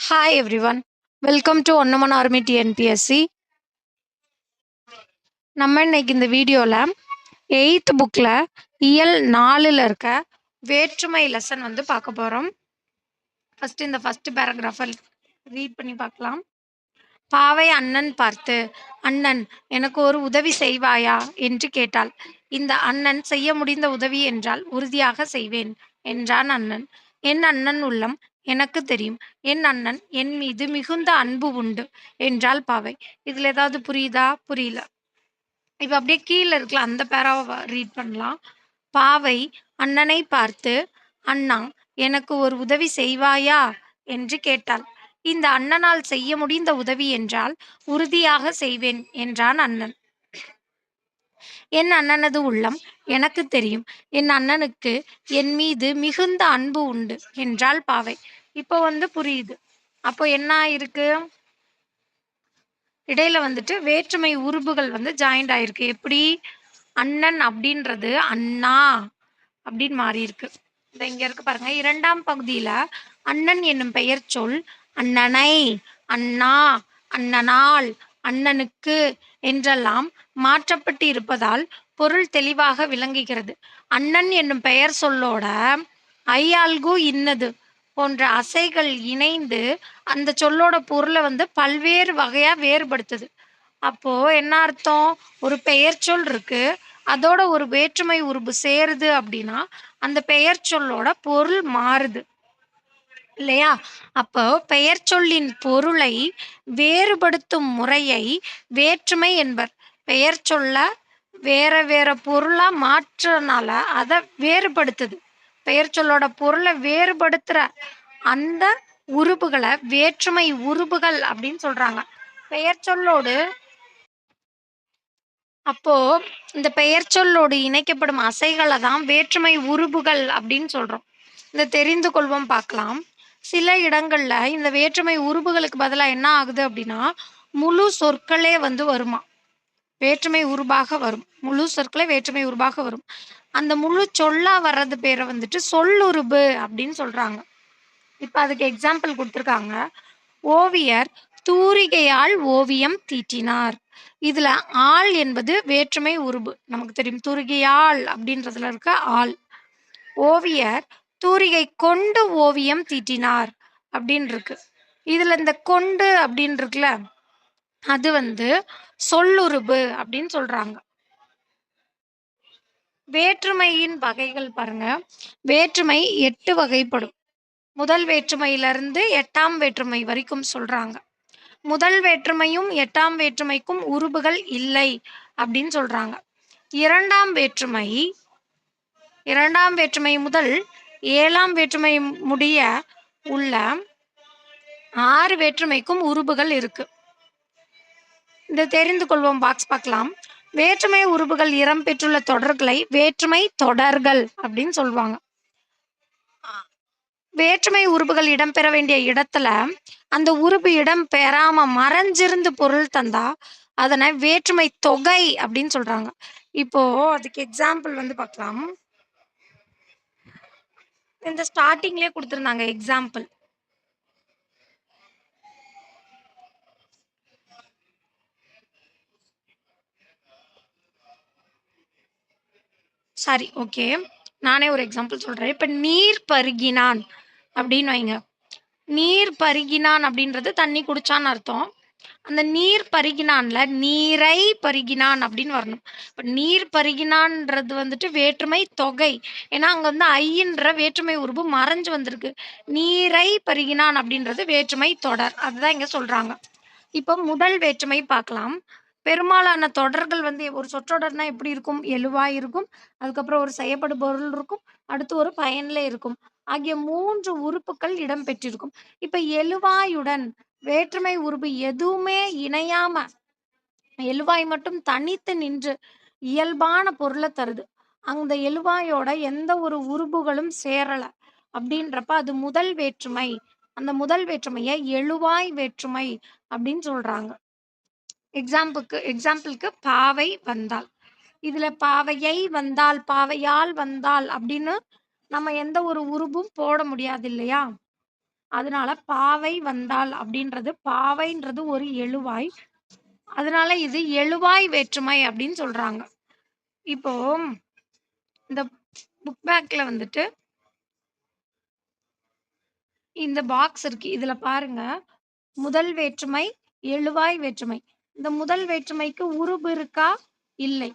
Hi everyone. Welcome to Onnaman Army TNPSC. நம்ம இன்னைக்கு இந்த வீடியோவில் 8th புக்கில் இயல் 4ல் இருக்க வேற்றுமை லெசன் வந்து பார்க்க போகிறோம். ஃபஸ்ட்டு பேராகிராஃபை ரீட் பண்ணி பார்க்கலாம். பாவை அண்ணன் பார்த்து, அண்ணன் எனக்கு ஒரு உதவி செய்வாயா என்று கேட்டாள். இந்த அண்ணன் செய்ய முடிந்த உதவி என்றால் உறுதியாக செய்வேன் என்றான் அண்ணன். என் அண்ணன் உள்ளம் எனக்கு தெரியும். என் அண்ணன் என் மீது மிகுந்த அன்பு உண்டு என்றாள் பாவை. இதுல ஏதாவது புரியுதா? புரியல. இப்ப அப்படியே கீழே இருக்கல அந்த பேராவை ரீட் பண்ணலாம். பாவை அண்ணனை பார்த்து, அண்ணா எனக்கு ஒரு உதவி செய்வாயா என்று கேட்டாள். இந்த அண்ணனால் செய்ய முடிந்த உதவி என்றால் உறுதியாக செய்வேன் என்றான் அண்ணன். என் அண்ணனது உள்ளம் எனக்கு தெரியும். என் அண்ணனுக்கு என் மீது மிகுந்த அன்பு உண்டு என்றாள் பாவை. இப்போ வந்து புரியுது. அப்போ என்ன ஆயிருக்கு? இடையில வந்துட்டு வேற்றுமை உருபுகள் வந்து ஜாயிண்ட் ஆயிருக்கு. எப்படி? அண்ணன் அப்படின்றது அண்ணா அப்படின்னு மாறி இருக்கு. இங்க இருக்கு பாருங்க. 2ஆம் பகுதியில அண்ணன் என்னும் பெயர் சொல் அண்ணனை, அண்ணா, அண்ணனால், அண்ணனுக்கு என்றெல்லாம் மாற்றப்பட்டு இருப்பதால் பொருள் தெளிவாக விளங்குகிறது. அண்ணன் என்னும் பெயர் சொல்லோட ஐயால்கு இன்னது போன்ற அசைகள் இணைந்து அந்த சொல்லோட பொருளை வந்து பல்வேறு வகையா வேறுபடுத்துது. அப்போ என்ன அர்த்தம்? ஒரு பெயர் சொல் இருக்கு, அதோட ஒரு வேற்றுமை உருபு சேருது அப்படின்னா அந்த பெயர் சொல்லோட பொருள் மாறுது இல்லையா? அப்போ பெயர் சொல்லின் பொருளை வேறுபடுத்தும் முறையை வேற்றுமை என்பர். பெயர் சொல்ல வேற வேற பொருளா மாற்றனால அதை வேறுபடுத்துது. பெயர் சொல்லோட பொருளை வேறுபடுத்துற அந்த உருபுகளை வேற்றுமை உருபுகள் அப்படின்னு சொல்றாங்க. பெயர் சொல்லோடு அப்போ இந்த பெயர் சொல்லோடு இணைக்கப்படும் அசைகளை தான் வேற்றுமை உருபுகள் அப்படின்னு சொல்றோம். இந்த தெரிந்து கொள்வோம் பார்க்கலாம். சில இடங்கள்ல இந்த வேற்றுமை உருபுகளுக்கு பதிலாக என்ன ஆகுது அப்படின்னா முழு சொற்களே வந்து வருமா, வேற்றுமை உருபாக வரும். முழு சொற்களே வேற்றுமை உருபாக வரும். அந்த முழு சொல்லா வர்றது பேரை வந்துட்டு சொல்லுருபு அப்படின்னு சொல்றாங்க. இப்ப அதுக்கு எக்ஸாம்பிள் கொடுத்துருக்காங்க. ஓவியர் தூரிகையால் ஓவியம் தீட்டினார். இதுல ஆள் என்பது வேற்றுமை உருபு. நமக்கு தெரியும் தூரிகையால் அப்படின்றதுல இருக்க ஆள். ஓவியர் தூரிகை கொண்டு ஓவியம் தீட்டினார் அப்படின்னு இருக்கு. இதுல இந்த கொண்டு அப்படின்னு இருக்குல்ல, அது வந்து சொல்லுருபு அப்படின்னு சொல்றாங்க. வேற்றுமையின் வகைகள் பாருங்க. வேற்றுமை 8 வகைப்படும். முதல் வேற்றுமையிலிருந்து 8ஆம் வேற்றுமை வரைக்கும் சொல்றாங்க. முதல் வேற்றுமையும் 8ஆம் வேற்றுமைக்கும் உருபுகள் இல்லை அப்படின்னு சொல்றாங்க. இரண்டாம் வேற்றுமை முதல் 7ஆம் வேற்றுமை முடிய உள்ள 6 வேற்றுமைக்கும் உருபுகள் இருக்கு. இந்த தெரிந்து கொள்வோம் பாக்ஸ் பார்க்கலாம். வேற்றுமை உருபுகள் இடம் பெற்றுள்ள தொடர்களை வேற்றுமை தொடர்கள் அப்படின்னு சொல்லுவாங்க. வேற்றுமை உருபுகள் இடம்பெற வேண்டிய இடத்துல அந்த உருபு இடம் பெறாம மறைஞ்சிருந்து பொருள் தந்தா அதனை வேற்றுமை தொகை அப்படின்னு சொல்றாங்க. இப்போ அதுக்கு எக்ஸாம்பிள் வந்து பார்க்கலாம். இந்த ஸ்டார்டிங்லயே கொடுத்துருந்தாங்க எக்ஸாம்பிள். சரி, ஓகே, நானே ஒரு எக்ஸாம்பிள் சொல்றேன். இப்ப நீர் பருகினான் அப்படின்னு வைங்க. நீர் பருகினான் அப்படின்றது தண்ணி குடிச்சான்னு அர்த்தம். அந்த நீர் பருகினான்ல நீரை பருகினான் அப்படின்னு வரணும். இப்ப நீர் பருகினான்றது வந்துட்டு வேற்றுமை தொகை. ஏன்னா அங்க வந்து ஐன்ற வேற்றுமை உருபு மறைஞ்சு வந்திருக்கு. நீரை பருகினான் அப்படின்றது வேற்றுமை தொடர். அதுதான் இங்க சொல்றாங்க. இப்போ முதல் வேற்றுமை பார்க்கலாம். பெரும்பாலான தொடர்கள் வந்து ஒரு சொற்றொடர்னா எப்படி இருக்கும்? எழுவாய் இருக்கும், அதுக்கப்புறம் ஒரு செய்யப்படு பொருள் இருக்கும், அடுத்து ஒரு பயன்ல இருக்கும் ஆகிய 3 உறுப்புகள் இடம் பெற்றிருக்கும். இப்ப எழுவாயுடன் வேற்றுமை உருபு எதுவுமே இணையாம எழுவாய் மட்டும் தனித்து நின்று இயல்பான பொருளை தருது. அந்த எழுவாயோட எந்த ஒரு உருபுகளும் சேரல அப்படின்றப்ப அது முதல் வேற்றுமை. அந்த முதல் வேற்றுமையை எழுவாய் வேற்றுமை அப்படின்னு சொல்றாங்க. எக்ஸாம்பிளுக்கு பாவை வந்தாள். இதுல பாவையை வந்தாள், பாவையால் வந்தாள் அப்படின்னு நம்ம எந்த ஒரு உருபும் போட முடியாது இல்லையா? அதனால பாவை வந்தாள் அப்படின்றது பாவைன்றது ஒரு எழுவாய். அதனால இது எழுவாய் வேற்றுமை அப்படின்னு சொல்றாங்க. இப்போ இந்த புக் பேக்ல வந்துட்டு இந்த பாக்ஸ் இருக்கு. இதுல பாருங்க. முதல் வேற்றுமை, எழுவாய் வேற்றுமை. இந்த முதல் வேற்றுமைக்கு உருபு இருக்கா? இல்லை.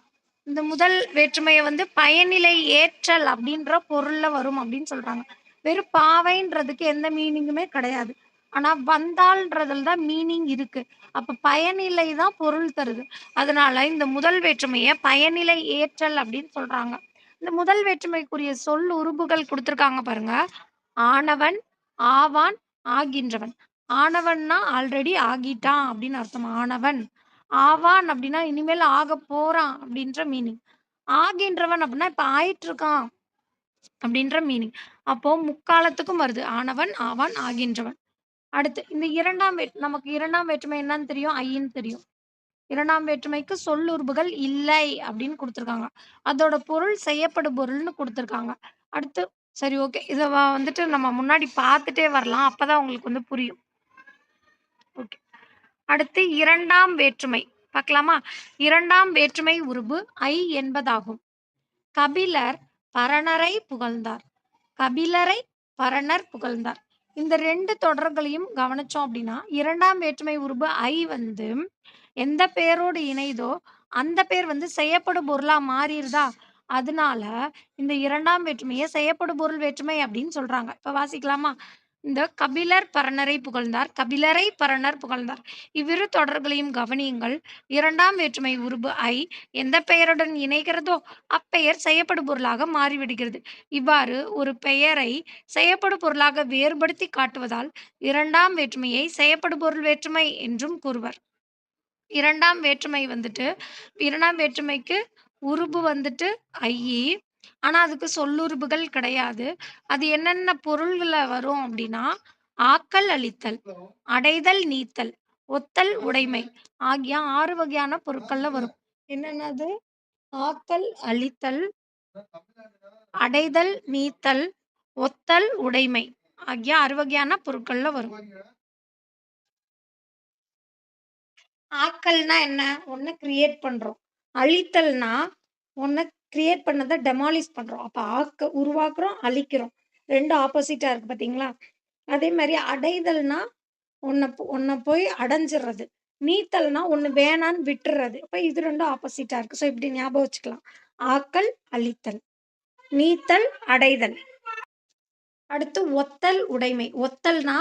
இந்த முதல் வேற்றுமைய வந்து பயனிலை ஏற்றல் அப்படின்ற பொருள்ல வரும் அப்படின்னு சொல்றாங்க. வெறும் பாவைன்றதுக்கு எந்த மீனிங்குமே கிடையாது. ஆனா வந்தாள்ன்றதுல தான் மீனிங் இருக்கு. அப்ப பயனிலை தான் பொருள் தருது. அதனால இந்த முதல் வேற்றுமைய பயனிலை ஏற்றல் அப்படின்னு சொல்றாங்க. இந்த முதல் வேற்றுமைக்குரிய சொல் உருபுகள் குடுத்துருக்காங்க பாருங்க. ஆனவன், ஆவான், ஆகின்றவன். ஆனவன்னா ஆல்ரெடி ஆகிட்டான் அப்படின்னு அர்த்தம். ஆனவன். ஆவான் அப்படின்னா இனிமேல் ஆகப் போறான் அப்படின்ற மீனிங். ஆகின்றவன் அப்படின்னா இப்ப ஆயிட்டுருக்கான் அப்படின்ற மீனிங். அப்போ முக்காலத்துக்கும் வருது. ஆனவன், ஆவான், ஆகின்றவன். அடுத்து இந்த 2ஆம் நமக்கு 2ஆம் வேற்றுமை என்னன்னு தெரியும்? ஐன்னு தெரியும். 2ஆம் வேற்றுமைக்கு சொல்லுறுப்புகள் இல்லை அப்படின்னு குடுத்துருக்காங்க. அதோட பொருள் செய்யப்படு பொருள்னு குடுத்துருக்காங்க. அடுத்து சரி ஓகே. இத வந்துட்டு நம்ம முன்னாடி பார்த்துட்டே வரலாம். அப்பதான் உங்களுக்கு வந்து புரியும். ஓகே. அடுத்து 2ஆம் வேற்றுமை பார்க்கலாமா? 2ஆம் வேற்றுமை உருபு ஐ என்பதாகும். கபிலர் பரணரை புகழ்ந்தார். கபிலரை பரணர் புகழ்ந்தார். இந்த 2 தொடர்களையும் கவனிச்சோம் அப்படின்னா, 2ஆம் வேற்றுமை உருபு ஐ வந்து எந்த பெயரோடு இணையுதோ, அந்த பேர் வந்து செய்யப்படும் பொருளா மாறிருதா? அதனால இந்த 2ஆம் வேற்றுமைய செய்யப்படும் பொருள் வேற்றுமை அப்படின்னு சொல்றாங்க. இப்ப வாசிக்கலாமா? இந்த கபிலர் பரணரை புகழ்ந்தார். கபிலரை பரணர் புகழ்ந்தார். இவ்விரு தொடர்களையும் கவனியுங்கள். 2ஆம் வேற்றுமை உருபு ஐ எந்த பெயருடன் இணைகிறதோ, அப்பெயர் செய்யப்படும் பொருளாக மாறிவிடுகிறது. இவ்வாறு ஒரு பெயரை செய்யப்படும் பொருளாக வேறுபடுத்தி காட்டுவதால் 2ஆம் வேற்றுமையை செய்யப்படும் பொருள் வேற்றுமை என்றும் கூறுவர். 2ஆம் வேற்றுமை வந்துட்டு 2ஆம் வேற்றுமைக்கு உருபு வந்துட்டு ஐயி. ஆனா, அதுக்கு சொல்லுருபுகள் கிடையாது. அது என்னென்ன பொருள்கள்ல வரும் அப்டின்னா, ஆக்கல், அழித்தல், அடைதல், நீத்தல், ஒத்தல், உடைமை ஆகிய 6 வகையான பொருட்கள்ல வரும். என்னென்னது? ஆக்கல், அழித்தல், அடைதல், நீத்தல், ஒத்தல், உடைமை ஆகிய 6 வகையான பொருட்கள்ல வரும். ஆக்கல்னா என்ன? ஒண்ண கிரியேட் பண்றோம். அழித்தல்னா, ஒண்ண கிரியேட் பண்ணத டெமாலிஷ் பண்றோம். அப்ப உருவாக்குறோம், அழிக்கிறோம். 2 ஆப்போசிட்டா இருக்கு பார்த்தீங்களா? அதே மாரி அடைதல்னா, ஒண்ண போய் அடைஞ்சிறது. நீத்தல்னா, ஒண்ணு வேணான்னு விட்டுறது. அப்ப இது 2ம் ஆப்போசிட்டா இருக்கு. ஸோ இப்படி ஞாபகம் வச்சுக்கலாம். ஆக்கல், அழித்தல். நீத்தல், அடைதல். அடுத்து ஒத்தல், உடைமை. ஒத்தல்னா,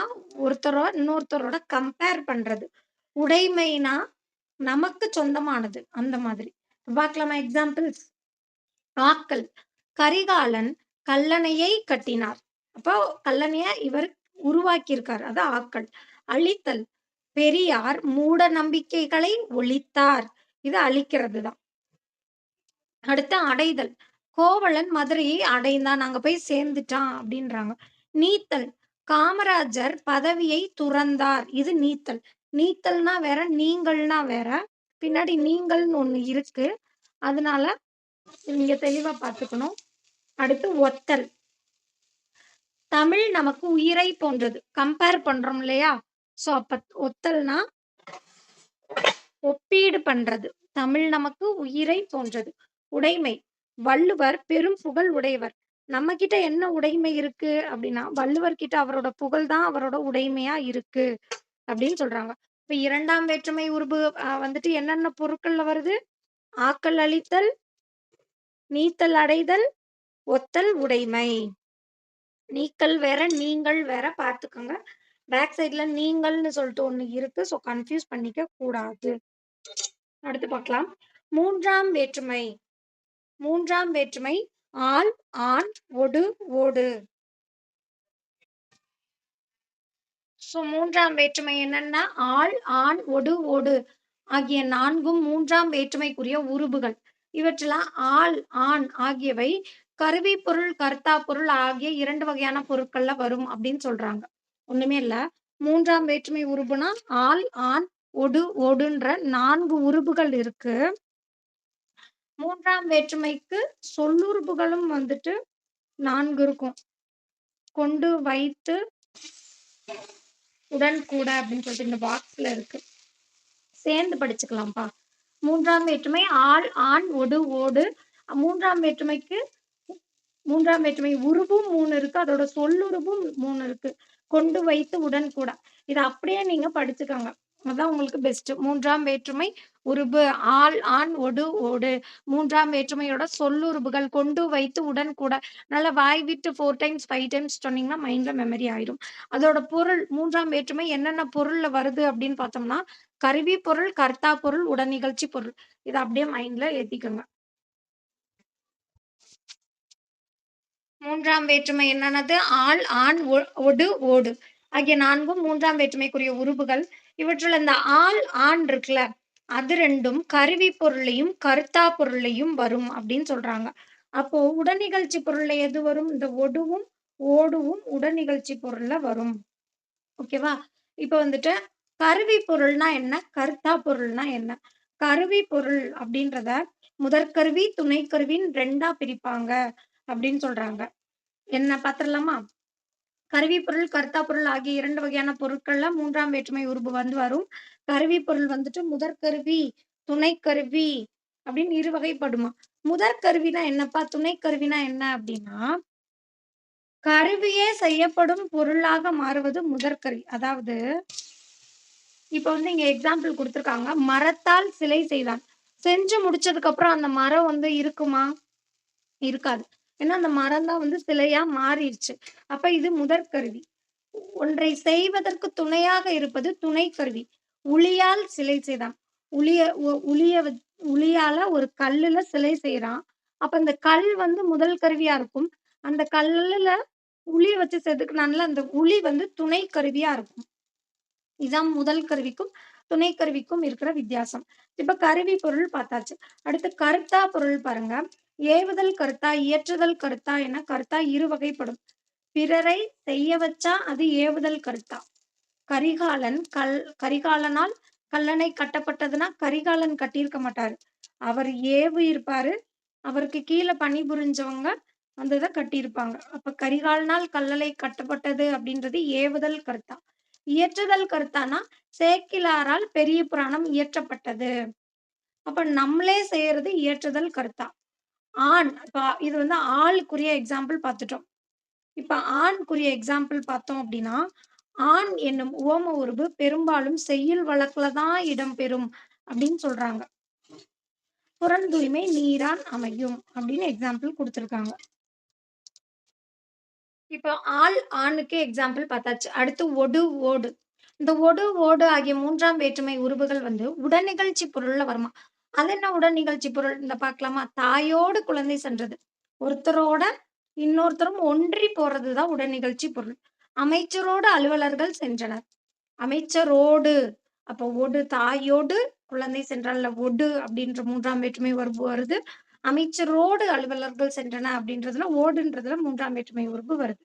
இன்னொருத்தரோட கம்பேர் பண்றது. உடைமைனா நமக்கு சொந்தமானது. அந்த மாதிரி. பார்க்கலாமா எக்ஸாம்பிள்ஸ்? ஆக்கல். கரிகாலன் கல்லணையை கட்டினார். அப்போ கல்லணைய இவர் உருவாக்கியிருக்கார். அது ஆக்கல். அழித்தல். பெரியார் மூட நம்பிக்கைகளை ஒழித்தார். இது அழிக்கிறது தான். அடுத்து அடைதல். கோவலன் மதுரையை அடைந்தான். அங்க போய் சேர்ந்துட்டான் அப்படின்றாங்க. நீத்தல். காமராஜர் பதவியை துறந்தார். இது நீத்தல். நீத்தல்னா வேற, நீங்கள்னா வேற. பின்னாடி நீங்கள்னு ஒண்ணு இருக்கு. அதனால நீங்க தெளிவா பார்த்துக்கணும். அடுத்து ஒத்தல். தமிழ் நமக்கு உயிரை போன்றது. கம்பேர் பண்றோம் இல்லையா? சோ அப்ப ஒத்தல்னா ஒப்பீடு பண்றது. தமிழ் நமக்கு உயிரை போன்றது. உடைமை. வள்ளுவர் பெரும் புகழ் உடையவர். நம்மகிட்ட என்ன உடைமை இருக்கு அப்படின்னா, வள்ளுவர் கிட்ட அவரோட புகழ் தான் அவரோட உடைமையா இருக்கு அப்படின்னு சொல்றாங்க. இப்ப 2ஆம் வேற்றுமை உருபு வந்துட்டு என்னென்ன பொருட்கள்ல வருது? ஆக்கல், அழித்தல், நீத்தல், அடைதல், ஒத்தல், உடைமை. நீக்கல் வேற, நீங்கள் வேற பார்த்துக்கோங்க. பேக் சைடுல நீங்கள்னு சொல்லிட்டு ஒண்ணு இருக்கு. ஸோ கன்ஃப்யூஸ் பண்ணிக்க கூடாது. அடுத்து பார்க்கலாம். 3ஆம் வேற்றுமை. 3ஆம் வேற்றுமை ஆள், ஆண், ஒடு, ஓடு. ஸோ 3ஆம் வேற்றுமை என்னன்னா, ஆள், ஆண், ஒடு, ஓடு ஆகிய 4ம் 3ஆம் வேற்றுமைக்குரிய உருபுகள். இவற்றில ஆள், ஆண் ஆகியவை கருவிப்பொருள், கர்த்தாப்பொருள் ஆகிய 2 வகையான பொருட்கள்ல வரும் அப்படின்னு சொல்றாங்க. ஒண்ணுமே இல்ல. 3ஆம் வேற்றுமை உருபுனா ஆள், ஆண், ஒடு, ஓடுன்ற 4 உருபுகள் இருக்கு. 3ஆம் வேற்றுமைக்கு சொல்லுறுப்புகளும் வந்துட்டு 4 இருக்கும். கொண்டு, வைத்து, உடன் கூட அப்படின்னு சொல்லிட்டு இந்த பாக்ஸ்ல இருக்கு. சேர்ந்து படிச்சுக்கலாம்ப்பா. 3ஆம் வேற்றுமை ஆள், ஆண், ஒடு, ஓடு. 3ஆம் வேற்றுமைக்கு 3ஆம் வேற்றுமை உருபும் 3 இருக்கு. அதோட சொல்லுருபும் 3 இருக்கு. கொண்டு, வைத்து, உடன், கூட. இத அப்படியே நீங்க படிச்சுக்கங்க. அதான் உங்களுக்கு பெஸ்ட். 3ஆம் வேற்றுமை உருபு ஆள், ஆண், ஒடு, ஓடு. 3ஆம் வேற்றுமையோட சொல்லுருபுகள் கொண்டு, வைத்து, உடன், கூட. நல்லா வாய் விட்டு 4 டைம்ஸ், 5 டைம்ஸ் சொன்னீங்கன்னா மைண்ட்ல மெமரி ஆயிரும். அதோட பொருள் 3ஆம் வேற்றுமை என்னென்ன பொருள்ல வருது அப்படின்னு பார்த்தோம்னா, கருவி பொருள், கர்த்தா பொருள், உடனிகழ்ச்சி பொருள். இத அப்படியே மைண்ட்ல ஏத்திக்கங்க. 3ஆம் வேற்றுமை என்னன்னது? ஆள், ஆண், ஒடு, ஓடு ஆகிய 4ம் 3ஆம் வேற்றுமைக்குரிய உருபுகள். இவற்றுல இந்த ஆள், ஆண் இருக்குல்ல, அது 2ம் கருவி பொருள்லயும், கர்த்தா பொருள்லயும் வரும் அப்படின்னு சொல்றாங்க. அப்போ உடனிகழ்ச்சி பொருள்ல எது வரும்? இந்த ஒடுவும், ஓடுவும் உடனிகழ்ச்சி பொருள்ல வரும். ஓகேவா? இப்ப வந்துட்டு கருவி பொருள்னா என்ன? கர்த்தா பொருள்னா என்ன? கருவி பொருள் அப்படின்றத முதற்கருவி, துணைக்கருவின்னு 2ஆ பிரிப்பாங்க அப்படின்னு சொல்றாங்க. என்ன பாத்துரலாமா? கருவிப்பொருள், கர்த்தா பொருள் ஆகிய 2 வகையான பொருட்கள்ல 3ஆம் வேற்றுமை உருபு வரும். கருவிப்பொருள் வந்துட்டு முதற்கருவி, துணைக்கருவி அப்படின்னு 2 வகைப்படுமாம். முதற்கருவினா என்னப்பா? துணைக்கருவினா என்ன அப்படின்னா, கருவியே செய்யப்படும் பொருளாக மாறுவது முதற்கருவி. அதாவது, இப்ப வந்து இங்க எக்ஸாம்பிள் குடுத்துருக்காங்க. மரத்தால் சிலை செய்தான். செஞ்சு முடிச்சதுக்கு அப்புறம் அந்த மரம் வந்து இருக்குமா? இருக்காது. ஏன்னா அந்த மரம் தான் வந்து சிலையா மாறிருச்சு. அப்ப இது முதற்கருவி. ஒன்றை செய்வதற்கு துணையாக இருப்பது துணைக்கருவி. உளியால் சிலை செய்தான். உளிய உளிய உளியால ஒரு கல்லுல சிலை செய்றான். அப்ப இந்த கல் வந்து முதல் கருவியா இருக்கும். அந்த கல்லுல உளி வச்சு செதுக்குனான்ல, அந்த உளி வந்து துணை கருவியா இருக்கும். இதான் முதல் கருவிக்கும், துணை கருவிக்கும் இருக்கிற வித்தியாசம். இப்ப கருவி பொருள் பார்த்தாச்சு. அடுத்து கர்த்தா பொருள் பாருங்க. ஏவுதல் கர்த்தா, இயற்றுதல் கர்த்தா என கர்த்தா 2 வகைப்படும். பிறரை செய்ய வச்சா அது ஏவுதல் கர்த்தா. கரிகாலனால் கல்லணை கட்டப்பட்டதுன்னா, கரிகாலன் கட்டியிருக்க மாட்டாரு. அவர் ஏவி இருப்பாரு. அவருக்கு கீழ பணிபுரிஞ்சவங்க அந்த இத கட்டியிருப்பாங்க. அப்ப கரிகாலனால் கல்லணை கட்டப்பட்டது அப்படின்றது ஏவுதல் கர்த்தா. இயற்றுதல் கர்த்தான்னா, சேக்கிழாரால் பெரிய புராணம் இயற்றப்பட்டது. அப்ப நம்மளே செய்யறது இயற்றுதல் கர்த்தா. இப்ப இது வந்து ஆளுக்குரிய எக்ஸாம்பிள் பார்த்துட்டோம். இப்ப ஆண்குரிய எக்ஸாம்பிள் பார்த்தோம் அப்படின்னா, ஆண் என்னும் உவம உருபு பெரும்பாலும் செய்யுள் வழக்குல தான் இடம்பெறும் அப்படின்னு சொல்றாங்க. புறந்தூய்மை நீரான் அமையும் அப்படின்னு எக்ஸாம்பிள் குடுத்திருக்காங்க. இப்போ ஆணுக்கு எக்ஸாம்பிள் பார்த்தாச்சு. அடுத்து ஒடு, ஓடு. இந்த ஒடு, ஓடு ஆகிய 3ஆம் வேற்றுமை உருபுகள் வந்து உடனிகழ்ச்சி பொருள்ல வருமாம். அது என்ன உடனிகழ்ச்சி பொருள்? இந்த பார்க்கலாமா? தாயோடு குழந்தை சென்றது. ஒருத்தரோட இன்னொருத்தரும் ஒன்றி போறது தான் உடனிகழ்ச்சி பொருள். அமைச்சரோடு அலுவலர்கள் சென்றனர். அமைச்சரோடு அப்போ ஒடு தாயோடு குழந்தை சென்றால்ல ஒடு அப்படின்ற 3ஆம் வேற்றுமை உருபு வருது. அமைச்சரோடு அலுவலர்கள் சென்றன அப்படின்றதுல ஓடுன்றதுல 3ஆம் வேற்றுமை உருபு வருது.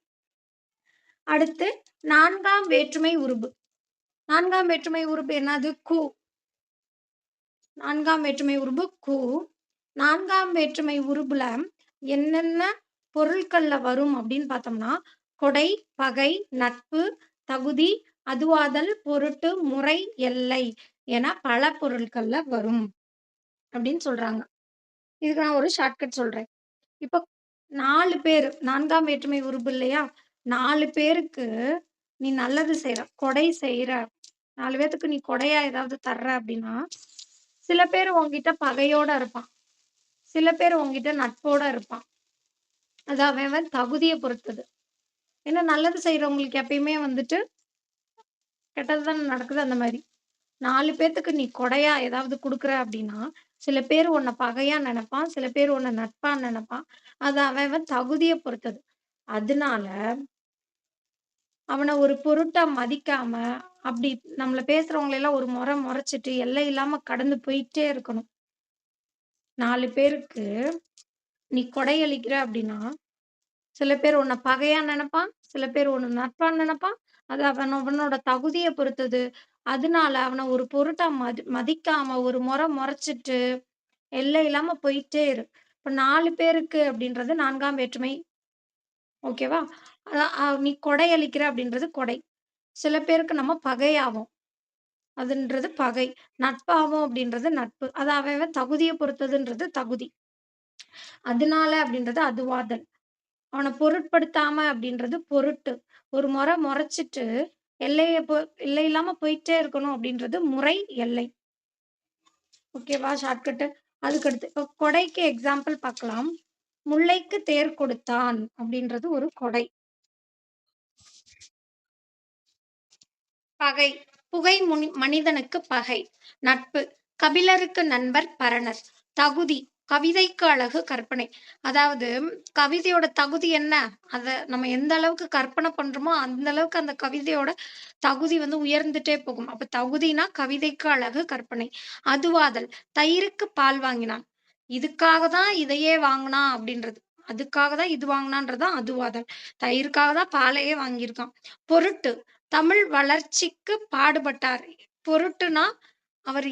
அடுத்து 4ஆம் வேற்றுமை உருபு. 4ஆம் வேற்றுமை உருபு என்னது? 4ஆம் வேற்றுமை உருபு கு. 4ஆம் வேற்றுமை உருபுல என்னென்ன பொருட்கள்ல வரும் அப்படின்னு பார்த்தோம்னா, கொடை, பகை, நட்பு, தகுதி, அதுவாதல், பொருட்டு, முறை, எல்லை என பல பொருட்கள்ல வரும் அப்படின்னு சொல்றாங்க. இதுக்கு நான் ஒரு ஷார்ட்கட் சொல்றேன். இப்ப 4 பேரு 4ஆம் வேற்றுமை உருபு இல்லையா? 4 பேருக்கு நீ நல்லது செய்ற, கொடை செய்ற, 4 பேத்துக்கு நீ கொடையா ஏதாவது தர்ற அப்படின்னா, சில பேர் உன்கிட்ட பகையோட இருப்பான். சில பேர் உன்கிட்ட நட்போட இருப்பான். அது அவன் அவன் தகுதிய பொறுத்தது. ஏன்னா நல்லது செய்றவங்களுக்கு எப்பயுமே வந்துட்டு கெட்டது தானே நடக்குது அந்த மாரி. 4 பேத்துக்கு நீ கொடையா ஏதாவது குடுக்குற அப்படின்னா, சில பேர் உன்ன பகையா நெனைப்பான். சில பேர் உன்ன நட்பா நெனைப்பான். அது அவன் அவன் தகுதிய பொறுத்தது. அதனால அவன ஒரு பொருட்டா மதிக்காம, அப்படி நம்மள பேசுறவங்கள எல்லாம் ஒரு மொறச்சுட்டு, எல்லை இல்லாம கடந்து போயிட்டே இருக்கணும். 4 பேருக்கு நீ கொடையளிக்கிற அப்படின்னா, சில பேர் உன்ன பகையா நெனைப்பான். சில பேர் உன்ன நட்பா நெனைப்பான். அது அவனோட தகுதிய பொறுத்தது. அதனால அவன ஒரு பொருட்டா மதிக்காம ஒரு மொறச்சுட்டு, எல்லை இல்லாம போயிட்டே இரு. இப்ப 4 பேருக்கு அப்படின்றது 4ஆம் வேற்றுமை. ஓகேவா? நீ கொடை அளிக்கிற அப்படின்றது கொடை. சில பேருக்கு நம்ம பகையாவோம். அதுன்றது பகை. நட்பாவோம் அப்படின்றது நட்பு. அது அவன் அவன் தகுதிய பொறுத்ததுன்றது தகுதி. அதனால அப்படின்றது அதுவாதல். அவன பொருட்படுத்தாம அப்படின்றது பொருட்டு. ஒரு மொறச்சிட்டு எல்லைய பொ எல்லை இல்லாம போயிட்டே இருக்கணும் அப்படின்றது முறை, எல்லை. ஓகேவா? ஷார்ட்கட்டு. அதுக்கடுத்து இப்போ கொடைக்கு எக்ஸாம்பிள் பார்க்கலாம். "முல்லைக்கு தேர் கொடுத்தான்" அப்படின்றது ஒரு கொடை. பகை. புகை மனிதனுக்கு பகை. நட்பு. கபிலருக்கு நண்பர் பரணர். தகுதி. கவிதைக்கு அழகு கற்பனை. அதாவது கவிதையோட தகுதி என்ன? அத நம்ம எந்த அளவுக்கு கற்பனை பண்றோமோ, அந்த அளவுக்கு அந்த கவிதையோட தகுதி வந்து உயர்ந்துட்டே போகும். அப்ப தகுதினா கவிதைக்கு அழகு கற்பனை. அதுவாதல். தயிருக்கு பால் வாங்கினான். இதுக்காக தான் இதையே வாங்குனான் அப்படின்றது. அதுக்காக தான் இது வாங்குனான்றது தான் அதுவாதல். தயிருக்காக தான் பாலையே வாங்கியிருக்கான். பொருட்டு. தமிழ் வளர்ச்சிக்கு பாடுபட்டார். பொருட்டுனா, அவரு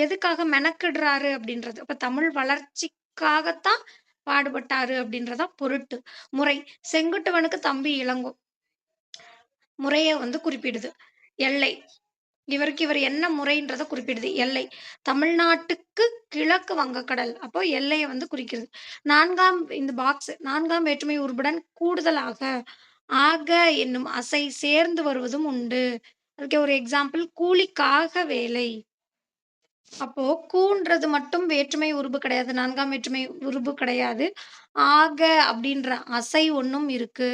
எதுக்காக மெனக்கிடுறாரு அப்படின்றது. அப்ப தமிழ் வளர்ச்சிக்காகத்தான் பாடுபட்டாரு அப்படின்றதான் பொருட்டு. முறை. செங்குட்டுவனுக்கு தம்பி இளங்கோ. முறைய வந்து குறிப்பிடுது. எல்லை. இவர் என்ன முறைன்றத குறிப்பிடுது. எல்லை. தமிழ்நாட்டுக்கு கிழக்கு வங்கக்கடல். அப்போ எல்லைய வந்து குறிக்கிறது. 4ஆம் இந்த பாக்ஸ் 4ஆம் வேற்றுமை உருபுடன் கூடுதலாக, ஆக என்னும் அசை சேர்ந்து வருவதும் உண்டு. அதுக்கு ஒரு எக்ஸாம்பிள் கூலிக்காக வேலை. அப்போ கூன்றது மட்டும் வேற்றுமை உருபு கிடையாது. 4ஆம் வேற்றுமை உருபு கிடையாது. ஆக அப்படின்ற அசை ஒண்ணும் இருக்கு.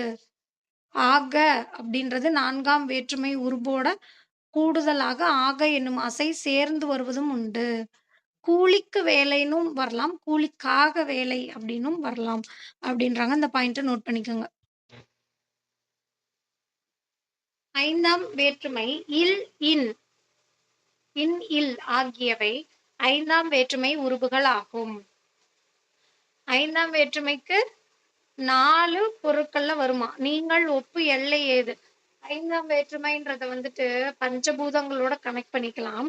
ஆக அப்படின்றது 4ஆம் வேற்றுமை உருபோட கூடுதலாக ஆக என்னும் அசை சேர்ந்து வருவதும் உண்டு. கூலிக்கு வேலைன்னும் வரலாம். கூலிக்காக வேலை அப்படின்னும் வரலாம். அப்படின்றாங்க. இந்த பாயிண்ட்ட நோட் பண்ணிக்கோங்க. 5ஆம் வேற்றுமை இல், இன். இன், இல் ஆகியவை 5ஆம் வேற்றுமை உருபுகள் ஆகும். 5ஆம் வேற்றுமைக்கு 4 பொருட்கள்ல வருமா? நீங்கள், ஒப்பு, எல்லை ஏது? 5ஆம் வேற்றுமைன்றத வந்துட்டு பஞ்சபூதங்களோட கனெக்ட் பண்ணிக்கலாம்.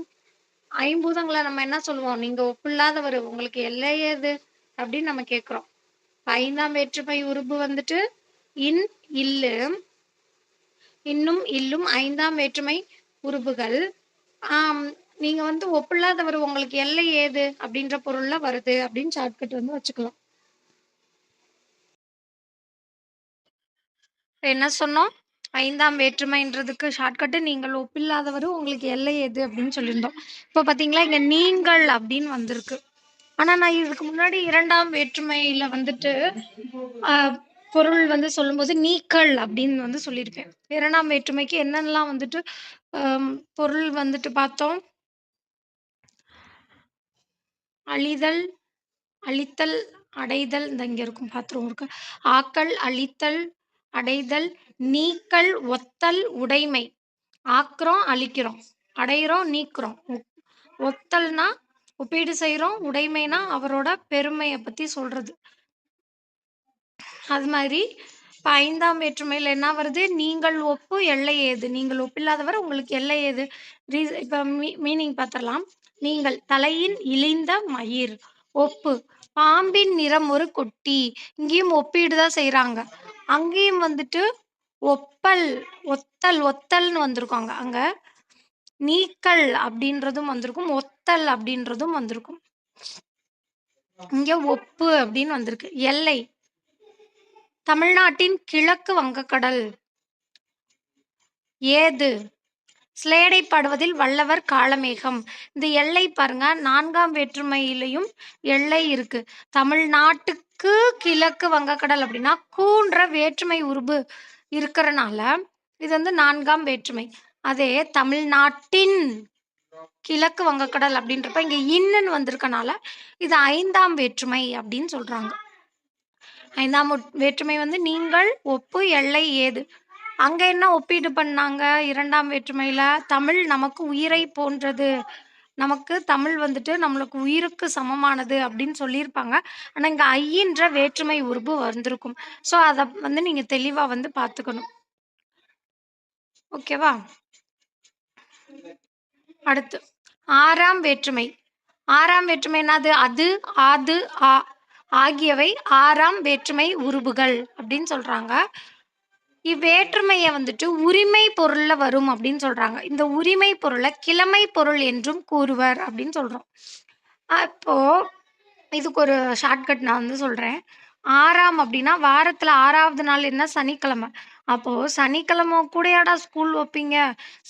ஐம்பூதங்கள நம்ம என்ன சொல்லுவோம்? நீங்க ஒப்பில்லாதவரு, உங்களுக்கு எல்லை ஏது? அப்படின்னு நம்ம கேட்கிறோம். 5ஆம் வேற்றுமை உருபு வந்துட்டு இன், இல்லு. இன்னும், இல்லும் 5ஆம் வேற்றுமை உருபுகள். ஆம், நீங்க வந்து ஒப்பில்லாதவரு, உங்களுக்கு எல்லை ஏது? அப்படின்ற பொருள்ல வருது அப்படின்னு ஷார்ட்கட் வந்து வச்சுக்கலாம். என்ன சொன்னோம்? 5ஆம் வேற்றுமைன்றதுக்கு ஷார்ட்கட்டு நீங்கள் ஒப்பில்லாதவரு, உங்களுக்கு எல்லை எது அப்படின்னு சொல்லியிருந்தோம். இப்போ பார்த்தீங்களா, இங்க நீங்கள் அப்படின்னு வந்திருக்கு. ஆனா நான் இதுக்கு முன்னாடி 2ஆம் வேற்றுமையில வந்துட்டு அ பொருள் வந்து சொல்லும்போது நீக்கள் அப்படின்னு வந்து சொல்லியிருப்பேன். 2ஆம் வேற்றுமைக்கு என்னென்னலாம் வந்துட்டு பொருள் வந்துட்டு பார்த்தோம்? அழிதல், அழித்தல், அடைதல். இந்த இங்க இருக்கும் பாத்ரூம் இருக்கு. ஆக்கல், அழித்தல், அடைதல், நீக்கல், ஒத்தல், உடைமை. ஆக்குறோம், அழிக்கிறோம். அடையிறோம், நீக்குறோம். ஒத்தல்னா ஒப்பீடு செய்றோம். உடைமைனா அவரோட பெருமைய பத்தி சொல்றது. அது மாதிரி இப்ப 5ஆம் வேற்றுமையில என்ன வருது? நீங்கள் ஒப்பு, எல்லை ஏது? நீங்கள் ஒப்பில்லாதவர், உங்களுக்கு எல்லை ஏது? இப்ப மீனிங் பாத்துரலாம். நீங்கள் தலையின் இழிந்த மயிர். ஒப்பு பாம்பின் நிறம் ஒரு கொட்டி. இங்கேயும் ஒப்பீடு தான் செய்றாங்க. அங்கேயும் வந்துட்டு ஒப்பல், ஒத்தல், ஒத்தல்னு வந்திருக்கும் அங்க. நீக்கல் அப்படின்றதும் வந்திருக்கும். ஒத்தல் அப்படின்றதும் வந்திருக்கும். இங்க ஒப்பு அப்படின்னு வந்திருக்கு. எல்லை. தமிழ்நாட்டின் கிழக்கு வங்கக்கடல். ஏது? சிலேடை பாடுவதில் வல்லவர் காளமேகம். இந்த எல்லை பாருங்க, 4ஆம் வேற்றுமையிலயும் எல்லை இருக்கு. தமிழ்நாட்டுக்கு கிழக்கு வங்கக்கடல் அப்படின்னா கூன்ற வேற்றுமை உருபு இருக்கறனால இது வந்து 4ஆம் வேற்றுமை. அதே தமிழ்நாட்டின் கிழக்கு வங்கக்கடல் அப்படின்றப்ப இங்க இன்னுன்னு வந்திருக்கனால இது 5ஆம் வேற்றுமை அப்படின்னு சொல்றாங்க. 5ஆம் வேற்றுமை வந்து நீங்கள், ஒப்பு, எல்லை ஏது? அங்க என்ன ஒப்பீடு பண்ணாங்க? 2ஆம் வேற்றுமையில தமிழ் நமக்கு உயிரை போன்றது. நமக்கு தமிழ் வந்துட்டு நம்மளுக்கு உயிருக்கு சமமானது அப்படின்னு சொல்லியிருப்பாங்க. ஆனா இங்க ஐயின்ற வேற்றுமை உருபு வந்திருக்கும். ஸோ அத வந்து நீங்க தெளிவா வந்து பார்த்துக்கணும். ஓகேவா? அடுத்து 6ஆம் வேற்றுமை. 6ஆம் வேற்றுமை என்னது? அது, ஆது, ஆகியவை 6ஆம் வேற்றுமை உருபுகள் அப்படின்னு சொல்றாங்க. இவ்வேற்றுமைய வந்துட்டு உரிமை பொருள்ல வரும் அப்படின்னு சொல்றாங்க. இந்த உரிமை பொருள கிழமை பொருள் என்றும் கூறுவர் அப்படின்னு சொல்றோம். அப்போ இதுக்கு ஒரு ஷார்ட்கட் நான் வந்து சொல்றேன். 6ஆம் அப்டின்னா, வாரத்துல 6வது நாள் என்ன? சனிக்கிழமை. அப்போ "சனிக்கிழமை கூடயாடா ஸ்கூல் வப்பீங்க?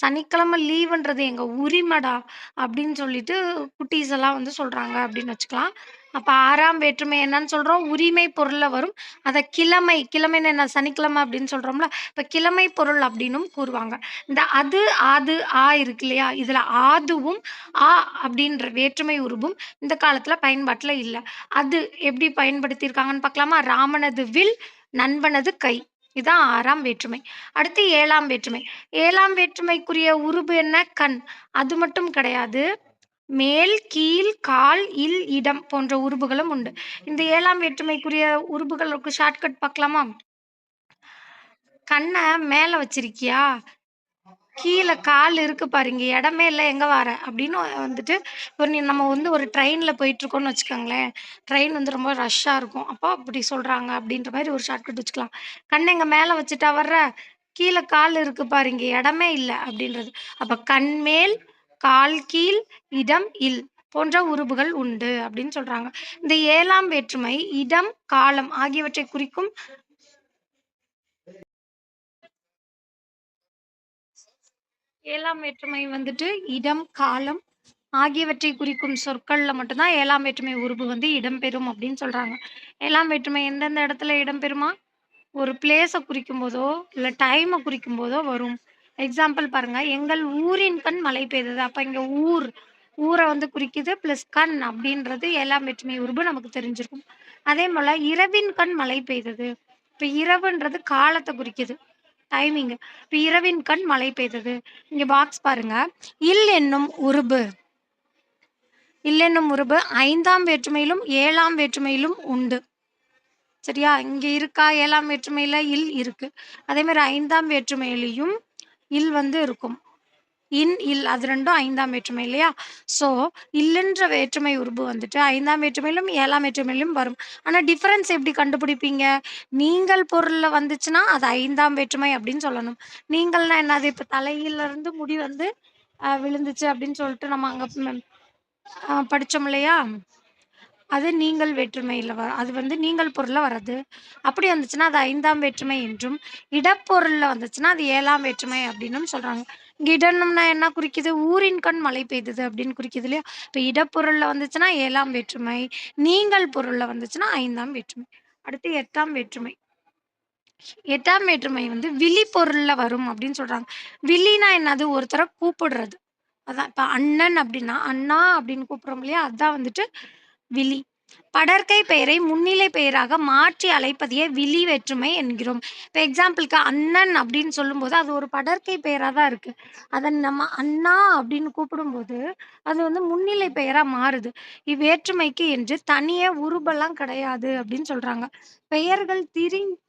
சனிக்கிழமை லீவுன்றது எங்க உரிமடா" அப்டின்னு சொல்லிட்டு குட்டீஸ் எல்லாம் வந்து சொல்றாங்க அப்டின்னு வச்சுக்கலாம். அப்ப 6ஆம் வேற்றுமை என்னன்னு சொல்றோம்? உரிமை பொருள்ல வரும். அத கிழமை, கிழமைன்னா என்ன? சனிக்கிழமை அப்டின்னு சொல்றோம்ல. இப்ப கிழமை பொருள் அப்டின்னும் கூறுவாங்க. இந்த அது, ஆது, ஆ இருக்கு இல்லையா? இதுல ஆதுவும், ஆ அப்டின்ற வேற்றுமை உருபும் இந்த காலத்துல பயன்பாட்டுல இல்ல. அது எப்படி பயன்படுத்தியிருக்காங்கன்னு பார்க்கலாமா? ராமனது வில், நண்பனது கை. இதான் 6ஆம் வேற்றுமை. அடுத்து 7ஆம் வேற்றுமை. 7ஆம் வேற்றுமைக்குரிய உருபு என்ன? கண். அது மட்டும் கிடையாது. மேல், கீழ், கால், இல், இடம் போன்ற உருபுகளும் உண்டு. இந்த 7ஆம் வேற்றுமைக்குரிய உருபுகளுக்கு ஷார்ட்கட் பார்க்கலாமா? கண்ண மேல வச்சிருக்கியா? கீழ கால் இருக்கு பாரு, இங்க இடமே இல்ல எங்க வார? அப்படின்னு வந்துட்டு ஒரு நம்ம வந்து ஒரு ட்ரெயின்ல போயிட்டுருக்கோம்னு வச்சுக்கோங்களேன். ட்ரெயின் வந்து ரொம்ப ரஷ்ஷா இருக்கும். அப்போ அப்படி சொல்றாங்க அப்படின்ற மாரி ஒரு ஷார்ட்கட் வச்சுக்கலாம். "கண்ண இங்க மேல வச்சுட்டா வர்ற? கீழ கால் இருக்கு பாரு, இங்க இடமே இல்ல" அப்படின்றது. அப்ப கண் மேல், கால் கீழ், இடம் இல் போன்ற உருபுகள் உண்டு அப்படின்னு சொல்றாங்க. இந்த 7ஆம் வேற்றுமை இடம், காலம் ஆகியவற்றை குறிக்கும் 7ஆம் வேற்றுமை வந்துட்டு இடம், காலம் ஆகியவற்றை குறிக்கும் சொற்கள்ல மட்டும் தான் 7ஆம் வேற்றுமை உருபு வந்து இடம்பெறும் அப்படின்னு சொல்றாங்க. 7ஆம் வேற்றுமை எந்தெந்த இடத்துல இடம்பெறுமா? ஒரு பிளேஸ குறிக்கும்போதோ, இல்ல டைம குறிக்கும்போதோ வரும். எக்ஸாம்பிள் பாருங்க, "எங்கள் ஊரின் கண் மழை பெய்தது." அப்ப இங்க ஊர், ஊர வந்து குறிக்குது பிளஸ் கண் அப்படின்றது 7ஆம் வேற்றுமை உருபு நமக்கு தெரிஞ்சிருக்கும். அதேபோல இரவின் கண் மழை பெய்தது. இப்ப இரவுன்றது காலத்த குறிக்குது. டைமிங். இப்ப இரவின் கண் மழை பெய்தது. இங்க பாக்ஸ் பாருங்க. இல் என்னும் உருபு இல்லென்னும் உருபு 5ஆம் வேற்றுமையிலும், 7ஆம் வேற்றுமையிலும் உண்டு. சரியா? இங்க இருக்கா 7ஆம் வேற்றுமையில இல் இருக்கு. அதேமாரி 5ஆம் வேற்றுமையிலயும் இல் வந்து இருக்கும். இன், இல் அது 2ம் 5ஆம் வேற்றுமை இல்லையா? ஸோ, இல்லுன்ற வேற்றுமை உருபு வந்துட்டு 5ஆம் வேற்றுமையிலும், 7ஆம் வேற்றுமையிலும் வரும். ஆனா டிஃபரன்ஸ் எப்படி கண்டுபிடிப்பீங்க? நீங்கள் பொருள்ல வந்துச்சுன்னா, அது 5ஆம் வேற்றுமை அப்படின்னு சொல்லணும். நீங்கள்னா என்னது? இப்ப தலையிலருந்து முடி வந்து விழுந்துச்சு அப்படின்னு சொல்லிட்டு நம்ம அங்க படிச்சோம் இல்லையா? அது நீங்கள் வேற்றுமையில அது வந்து நீங்கள் பொருள்ல வர்றது. அப்படி வந்துச்சுன்னா, அது 5ஆம் வேற்றுமை என்றும், இடப்பொருள்ல வந்துச்சுன்னா, அது 7ஆம் வேற்றுமை அப்படின்னும் சொல்றாங்க. இங்க இடம்னா என்ன குறிக்குது? ஊரின் கண் மழை பெய்தது அப்படின்னு குறிக்குது இல்லையா? இப்ப இடப்பொருள்ல வந்துச்சுன்னா 7ஆம் வேற்றுமை, நீங்கள் பொருள்ல வந்துச்சுன்னா 5ஆம் வேற்றுமை. அடுத்து 8ஆம் வேற்றுமை. 8ஆம் வேற்றுமை வந்து விளிப்பொருள்ல வரும் அப்படின்னு சொல்றாங்க. விளினா என்னது? ஒருத்தர கூப்பிடுறது. அதான் இப்ப அண்ணன் அப்படின்னா, அண்ணா அப்படின்னு கூப்பிடுறோம் இல்லையா? அதான் வந்துட்டு விளி. படர்க்கை பெயரை முன்னிலை பெயராக மாற்றி அழைப்பதையே விளி வேற்றுமை என்கிறோம். இப்ப எக்ஸாம்பிள்க்கு அண்ணன் அப்படின்னு சொல்லும்போது, அது ஒரு படர்க்கை பெயரா தான் இருக்கு. அத நம்ம அண்ணா அப்படின்னு கூப்பிடும்போது, அது வந்து முன்னிலை பெயரா மாறுது. இவ்வேற்றுமைக்கு என்று தனியே உருபெல்லாம் கிடையாது அப்படின்னு சொல்றாங்க. பெயர்கள்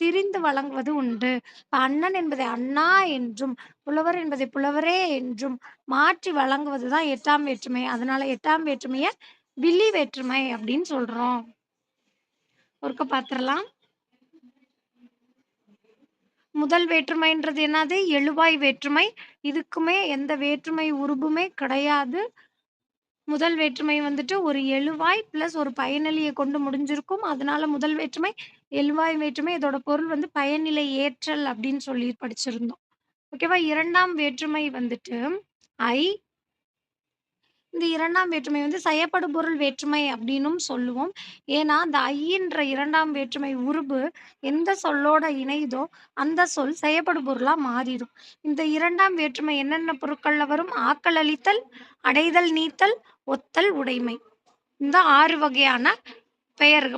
திரிந்து வழங்குவது உண்டு. இப்ப அண்ணன் என்பதை அண்ணா என்றும், புலவர் என்பதை புலவரே என்றும் மாற்றி வழங்குவது தான் 8ஆம் வேற்றுமை. அதனால 8ஆம் வேற்றுமைய வில்லி வேற்றுமை அப்படின்னு சொல்றோம். ஒருக்க பாத்துரலாம். முதல் வேற்றுமைன்றது என்னது? எழுவாய் வேற்றுமை. இதுக்குமே எந்த வேற்றுமை உருபுமே கிடையாது. முதல் வேற்றுமை வந்துட்டு ஒரு எழுவாய் பிளஸ் ஒரு பயனிலைய கொண்டு முடிஞ்சிருக்கும். அதனால முதல் வேற்றுமை எழுவாய் வேற்றுமை. இதோட பொருள் வந்து பயனிலை ஏற்றல் அப்படின்னு சொல்லி படிச்சிருந்தோம். ஓகேவா? 2ஆம் வேற்றுமை வந்துட்டு ஐ. இந்த 2ஆம் வேற்றுமை வந்து செயப்படுபொருள் வேற்றுமை அப்படின்னும் சொல்லுவோம். ஏன்னா, அந்த ஐயின்ற 2ஆம் வேற்றுமை உருபு எந்த சொல்லோட இணையுதோ, அந்த சொல் செயப்படுபொருளா மாறிரும். இந்த 2ஆம் வேற்றுமை என்னென்ன பொருட்கள்ல வரும்? ஆக்கல் அழித்தல், அடைதல் நீத்தல், ஒத்தல் உடைமை. இந்த 6 வகையான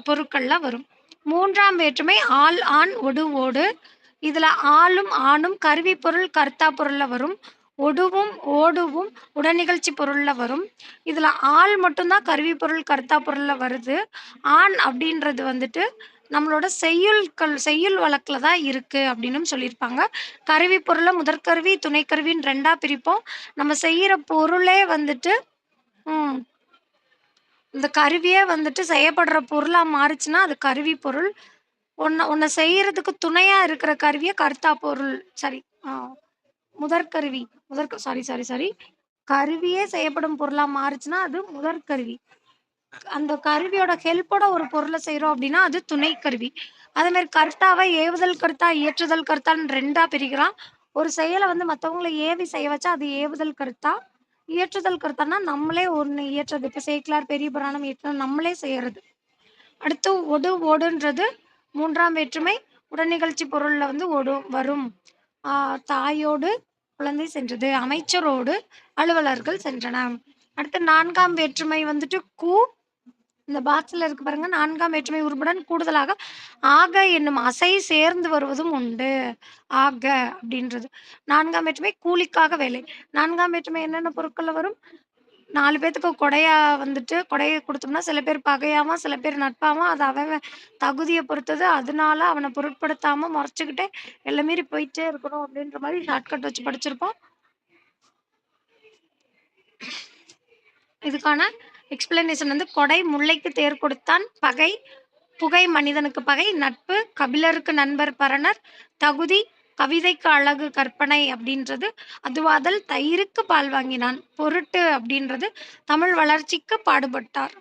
பொருட்கள்ல வரும். 3ஆம் வேற்றுமை ஆள், ஆண், ஒடு, ஓடு. இதுல ஆளும், ஆணும் கருவிப்பொருள், கர்த்தா பொருள்ல வரும். ஒடுவும், ஓடுவும் உடனிகழ்ச்சி பொருள்ல வரும். இதுல ஆள் மட்டும் தான் கருவிப்பொருள், கர்த்தா பொருள்ல வருது. ஆண் அப்படின்றது வந்துட்டு நம்மளோட செய்யுள் வழக்குல தான் இருக்கு அப்படின்னும் சொல்லியிருப்பாங்க. கருவிப்பொருள முதற்கருவி, துணைக்கருவின்னு 2ஆ பிரிப்போம். நம்ம செய்யற பொருளே வந்துட்டு ம். இந்த கருவியே வந்துட்டு செய்யப்படுற பொருளா மாறுச்சுன்னா, அது கருவி பொருள். உன்ன செய்யறதுக்கு துணையா இருக்கிற கருவிய கர்த்தா பொருள் சாரி ஆ முதற்கருவி. Sorry, sorry, sorry. கருவியே செய்யப்படும் பொருளா மாறுச்சுன்னா, அது முதற்கருவி. அந்த கருவியோட ஹெல்ப்போட ஒரு பொருள செய்றோம் அப்டின்னா, அது துணைக்கருவி. அதே மாரி கர்த்தாவ ஏவுதல் கர்த்தா, இயற்றுதல் கர்த்தான்னு 2ஆ பிரிக்கலாம். ஒரு செயல வந்து மத்தவங்கள ஏவி செய்ய வச்சா, அது ஏவுதல் கர்த்தா. இயற்றுதல் கர்த்தான்னா, நம்மளே ஒண்ணு இயற்றது. இப்ப சேக்கிழார் பெரிய புராணம் இயற்றினா நம்மளே செய்யறது. அடுத்து ஓடுன்றது 3ஆம் வேற்றுமை. உடனிகழ்ச்சி பொருள்ல வந்து வரும். ஆ தாயோடு குழந்தை சென்றது. அமைச்சரோடு அலுவலர்கள் சென்றன. அடுத்து 4ஆம் வேற்றுமை வந்துட்டு இந்த பாக்ஸ்ல இருக்கு பாருங்க. 4ஆம் வேற்றுமை உருபுடன் கூடுதலாக ஆக என்னும் அசை சேர்ந்து வருவதும் உண்டு. ஆக அப்படின்றது. 4ஆம் வேற்றுமை கூலிக்காக வேலை. 4ஆம் வேற்றுமை என்னென்ன பொருட்கள்ல வரும்? 4 பேத்துக்கு கொடையா வந்துட்டு கொடைய குடுத்தோம்னா, சில பேர் பகையாவான், சில பேர் நட்பாவான். அது அவன் அவன் தகுதிய பொறுத்தது. அதனால அவன பொருட்படுத்தாம மொறச்சுக்கிட்டு எல்லை மீறி போயிட்டே இருக்கணும் அப்படின்ற மாரி ஷார்ட்கட் வச்சு படிச்சிருப்போம். இதுக்கான எக்ஸ்பிளனேஷன் வந்து கொடை முல்லைக்கு தேர் கொடுத்தான். பகை புகை மனிதனுக்கு பகை. நட்பு கபிலருக்கு நண்பர் பரணர். தகுதி கவிதைக்கு அழகு கற்பனை அப்படின்றது. அதுவாதல் தயிருக்கு பால் வாங்கினான். பொருட்டு அப்படின்றது தமிழ் வளர்ச்சிக்கு பாடுபட்டார்.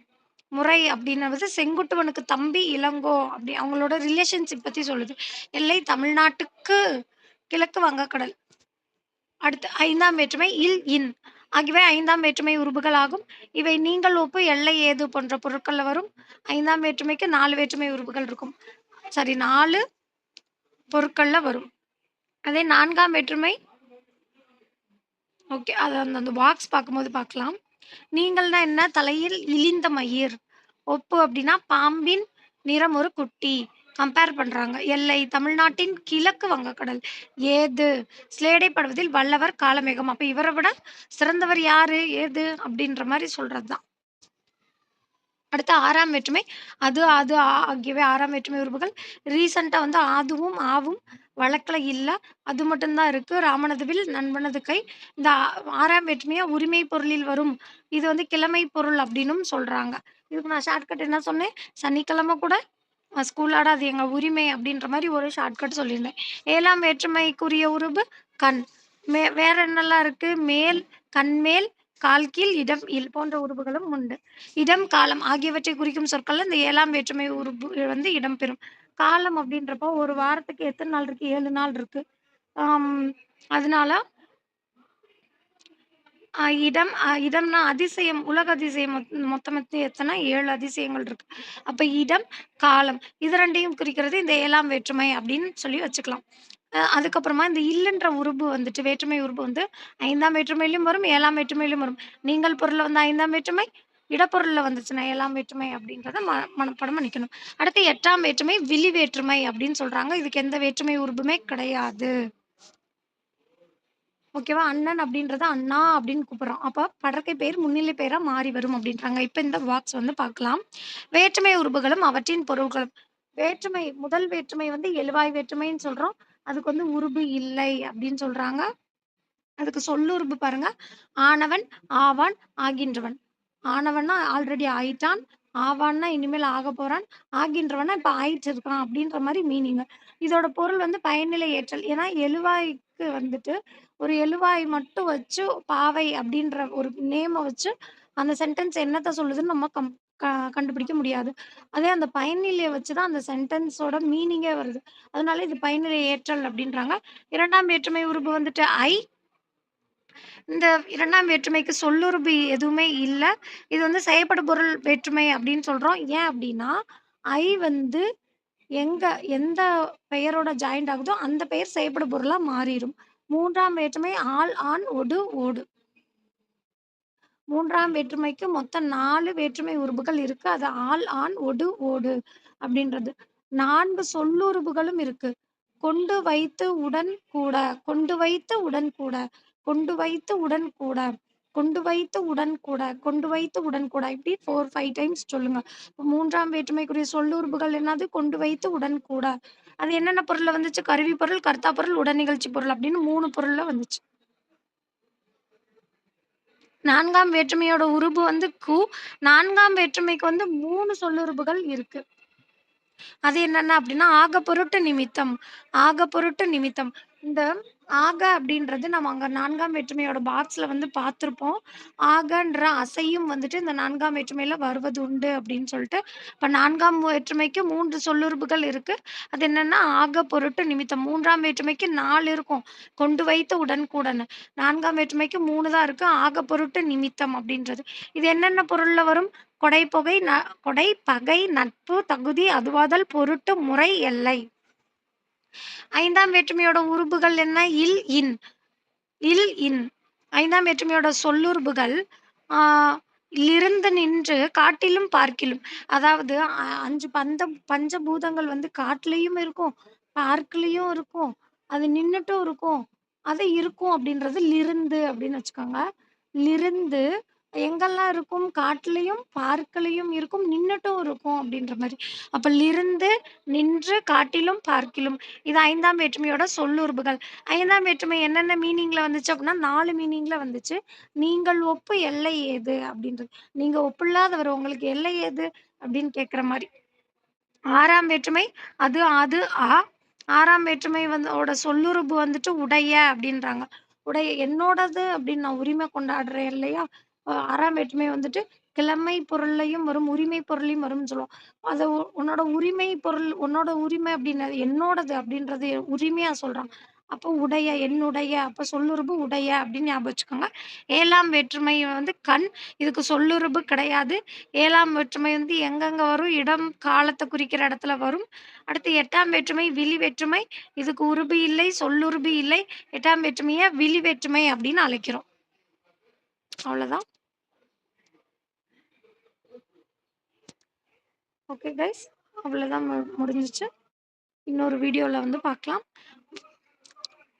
முறை அப்படின்றது செங்குட்டுவனுக்கு தம்பி இளங்கோ அப்படி அவங்களோட ரிலேஷன்ஷிப் பத்தி சொல்லுது. எல்லை தமிழ்நாட்டுக்கு கிழக்கு வங்கக்கடல். அடுத்து 5ஆம் வேற்றுமை இன் ஆகியவை 5ஆம் வேற்றுமை உருபுகள் ஆகும். இவை நீங்கள் ஒப்பு எல்லை ஏது போன்ற பொருட்கள்ல வரும். 5ஆம் வேற்றுமைக்கு 4 வேற்றுமை உருபுகள் இருக்கும். சரி 4 பொருட்கள்ல வரும். அதே 4ஆம் வேற்றுமை ஓகே. அது அந்த பாக்ஸ் பார்க்கும்போது பார்க்கலாம். நீங்கள்னா என்ன? தலையில் இழிந்த மயிர். ஒப்பு அப்படின்னா பாம்பின் நிறம் ஒரு குட்டி. கம்பேர் பண்றாங்க. எல்லை தமிழ்நாட்டின் கிழக்கு வங்கக்கடல். ஏது ஸ்லேடை படுவதில் வல்லவர் காலமேகம். அப்ப இவர விட சிறந்தவர் யாரு? ஏது அப்படின்ற மாரி சொல்றது தான். அடுத்து 6ஆம் வேற்றுமை அது ஆகியவை 6ஆம் வேற்றுமை உருபுகள். ரீசென்ட்டா வந்து ஆதுவும் ஆவும் வழக்குல இல்ல. அது மட்டும் தான் இருக்கு. ராமனது வில் நண்பனது கை. இந்த 6ஆம் வேற்றுமையா உரிமை பொருளில் வரும். இது வந்து கிழமை பொருள் அப்டின்னும் சொல்றாங்க. இதுக்கு நான் ஷார்ட்கட் என்ன சொன்னேன்? சனிக்கிழமை கூட ஸ்கூலாட அது எங்க உரிமை அப்டின்ற மாரி ஒரு ஷார்ட்கட் சொல்லியிருந்தேன். 7ஆம் வேற்றுமைக்குரிய உருபு கண். வேற என்னலாம் இருக்கு? மேல், கண்மேல், கால் கீழ், இடம் இல் போன்ற உருபுகளும் உண்டு. இடம், காலம் ஆகியவற்றை குறிக்கும் சொற்கள்ல இந்த 7ஆம் வேற்றுமை உருபு வந்து இடம்பெறும். காலம் அப்படின்றப்போ ஒரு வாரத்துக்கு எத்தன நாள் இருக்கு? 7 நாள் இருக்கு. ஆம், அதனால இடம்னா அதிசயம், உலக அதிசயம் மொத்தம் எத்தன? 7 அதிசயங்கள் இருக்கு. அப்ப இடம், காலம் இது 2யும் குறிக்கிறது இந்த 7ஆம் வேற்றுமை அப்படின்னு சொல்லி வச்சுக்கலாம். அதுக்கப்புறமா இந்த இல்லுன்ற உருபு வந்துட்டு வேற்றுமை உருபு வந்து 5ஆம் வேற்றுமையிலும் வரும், 7ஆம் வேற்றுமையிலும் வரும். நீங்கள் பொருள்ல வந்து 5ஆம் வேற்றுமை, இடப்பொருள்ல வந்துச்சுன்னா 7ஆம் வேற்றுமை அப்படின்றத மனப்பாடம் பண்ணிக்கணும். அடுத்து 8ஆம் வேற்றுமை விழி வேற்றுமை அப்படின்னு சொல்றாங்க. இதுக்கு எந்த வேற்றுமை உருபுமே கிடையாது. ஓகேவா? அண்ணன் அப்படின்றத அண்ணா அப்படின்னு கூப்பிடுறோம். அப்ப படர்க்கை பெயர் முன்னிலை பெயரா மாறி வரும் அப்படின்றாங்க. இப்ப இந்த பாக்ஸ் வந்து பார்க்கலாம். வேற்றுமை உருபுகளும் அவற்றின் பொருள்களும். முதல் வேற்றுமை வந்து எழுவாய் வேற்றுமைன்னு சொல்றோம். அதுக்கு வந்து உருபு இல்லை அப்படின்னு சொல்றாங்க. அதுக்கு சொல்லுருபு பாருங்க. ஆனவன், ஆவான், ஆகின்றவன். ஆனவன்னா ஆல்ரெடி ஆயிட்டான். ஆவான்னா இனிமேல் ஆகப்போறான். ஆகின்றவன்னா இப்ப ஆயிட்டு இருக்கான் அப்படின்ற மாரி மீனிங். இதோட பொருள் வந்து பயனிலை ஏற்றல். ஏன்னா எழுவாய்க்கு வந்துட்டு ஒரு எழுவாய் மட்டும் வச்சு பாவை அப்படின்ற ஒரு நேம வச்சு அந்த சென்டென்ஸ் என்னத்த சொல்லுதுன்னு நம்ம கண்டுபிடிக்க முடியாது. அதே அந்த பயனிலைய வச்சு தான் அந்த சென்டென்ஸோட மீனிங்கே வருது. அதனால இது பயனிலை ஏற்றல் அப்படின்றாங்க. 2ஆம் வேற்றுமை உருபு வந்துட்டு இந்த 2ஆம் வேற்றுமைக்கு சொல்லுருபு எதுவுமே இல்ல. இது வந்து செயல்படு பொருள் வேற்றுமை அப்படின்னு சொல்றோம். ஏன் அப்படின்னா, வந்து எந்த பெயரோட ஜாயிண்ட் ஆகுதோ, அந்த பெயர் செயல்படு பொருளா மாறிரும். 3ஆம் வேற்றுமை ஆள், ஆண், ஒடு, ஓடு. 3ஆம் வேற்றுமைக்கு மொத்தம் 4 வேற்றுமை உருபுகள் இருக்கு. அது ஆள், ஆண், ஒடு, ஓடு அப்படின்றது. 4 சொல்லுருபுகளும் இருக்கு. கொண்டு வைத்து உடன் கூட, கொண்டு வைத்து உடன் கூட, கொண்டு வைத்து உடன் கூட, கொண்டு வைத்து உடன் கூட, கொண்டு வைத்து உடன் கூட இப்படி 4, 5 டைம்ஸ் சொல்லுங்க. 3ஆம் வேற்றுமைக்குரிய சொல்லுருபுகள் என்னது? கொண்டு வைத்து உடன் கூட. அது என்னென்ன பொருள்ல வந்துச்சு? கருவி பொருள், கர்த்தா பொருள், உடனிகழ்ச்சி பொருள் அப்படின்னு 3 பொருள்ல வந்துச்சு. 4ஆம் வேற்றுமையோட உருபு வந்து 4ஆம் வேற்றுமைக்கு வந்து 3 சொல்லுருபுகள் இருக்கு. அது என்னென்ன அப்படின்னா, ஆக பொருட்டு நிமித்தம். ஆக பொருட்டு நிமித்தம். இந்த ஆக அப்படின்றது நம்ம அங்க 4ஆம் வேற்றுமையோட பாக்ஸ்ல வந்து பார்த்துருப்போம். ஆகன்ற அசையும் வந்துட்டு இந்த 4ஆம் வேற்றுமையில வருவது உண்டு அப்படின்னு சொல்லிட்டு. இப்ப 4ஆம் வேற்றுமைக்கு 3 சொல்லுறுப்புகள் இருக்கு. அது என்னன்னா, ஆக பொருட்டு நிமித்தம். 3ஆம் வேற்றுமைக்கு 4 இருக்கும். கொண்டு வைத்து உடன்கூடன்னு. 4ஆம் வேற்றுமைக்கு 3 தான் இருக்கு. ஆக பொருட்டு நிமித்தம் அப்படின்றது. இது என்னென்ன பொருள்ல வரும்? கொடை, பகை, நட்பு, தகுதி, அதுவாதல், பொருட்டு, முறை, எல்லை. 5ஆம் வேற்றுமையோட உருபுகள் என்ன? இல், இன். இல், இன். 5ஆம் வேற்றுமையோட சொல்லுறுப்புகள் ஆ லிருந்து நின்று காட்டிலும் பார்க்கிலும். அதாவது 5 பஞ்சபூதங்கள் வந்து காட்டுலயும் இருக்கும், பார்க்லயும் இருக்கும், அது நின்னுட்டும் இருக்கும், அது இருக்கும் அப்படின்றது லிருந்து அப்படின்னு வச்சுக்கோங்க. லிருந்து எங்கெல்லாம் இருக்கும்? காட்டுலயும், பார்க்லயும் இருக்கும், நின்னுட்டும் இருக்கும் அப்படின்ற மாரி. அப்ப லிருந்து, நின்று, காட்டிலும், பார்க்கிலும். இது 5ஆம் வேற்றுமையோட சொல்லுறுப்புகள். 5ஆம் வேற்றுமை என்னென்ன மீனிங்ல வந்துச்சு அப்படின்னா, 4 மீனிங்ல வந்துச்சு. "நீங்கள் ஒப்பு எல்லை ஏது?" அப்படின்றது. நீங்க ஒப்பில்லாதவர் உங்களுக்கு எல்லை ஏது? அப்படின்னு கேட்கிற மாரி. 6ஆம் வேற்றுமை அது, ஆ. 6ஆம் வேற்றுமை வந்து ஓட சொல்லுறுப்பு வந்துட்டு உடைய அப்படின்றாங்க. உடைய என்னோடது அப்படின்னு நான் உரிமை கொண்டாடுறேன் இல்லையா? 6ஆம் வேற்றுமை வந்துட்டு கிழமை பொருள்லயும் வரும், உரிமை பொருள்லயும் வரும்ன்னு சொல்லுவோம். அது உன்னோட உரிமை பொருள் உன்னோட உரிமை அப்படின்னு என்னோடது அப்படின்றது உரிமையா சொல்றான். அப்போ உடைய, என்னுடைய அப்ப சொல்லுறுப்பு உடைய அப்படின்னு ஞாபகம் வச்சுக்கோங்க. 7ஆம் வேற்றுமை வந்து கண். இதுக்கு சொல்லுறுப்பு கிடையாது. 7ஆம் வேற்றுமை வந்து எங்கெங்க வரும்? இடம், காலத்த குறிக்கிற இடத்துல வரும். அடுத்து 8ஆம் வேற்றுமை விழி வேற்றுமை. இதுக்கு உருபு இல்லை, சொல்லுருபு இல்லை. 8ஆம் வேற்றுமைய விழி வேற்றுமை அப்படின்னு அழைக்கிறோம். அவ்வளோதான். Okay guys. அவ்வளோதான் முடிஞ்சுச்சு. இன்னொரு வீடியோல வந்து பார்க்கலாம்.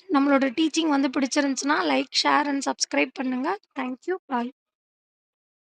நம்மளோட டீச்சிங் வந்து பிடிச்சிருந்துச்சுன்னா, லைக், ஷேர் அண்ட் சப்ஸ்கிரைப் பண்ணுங்க. Thank you. பாய்.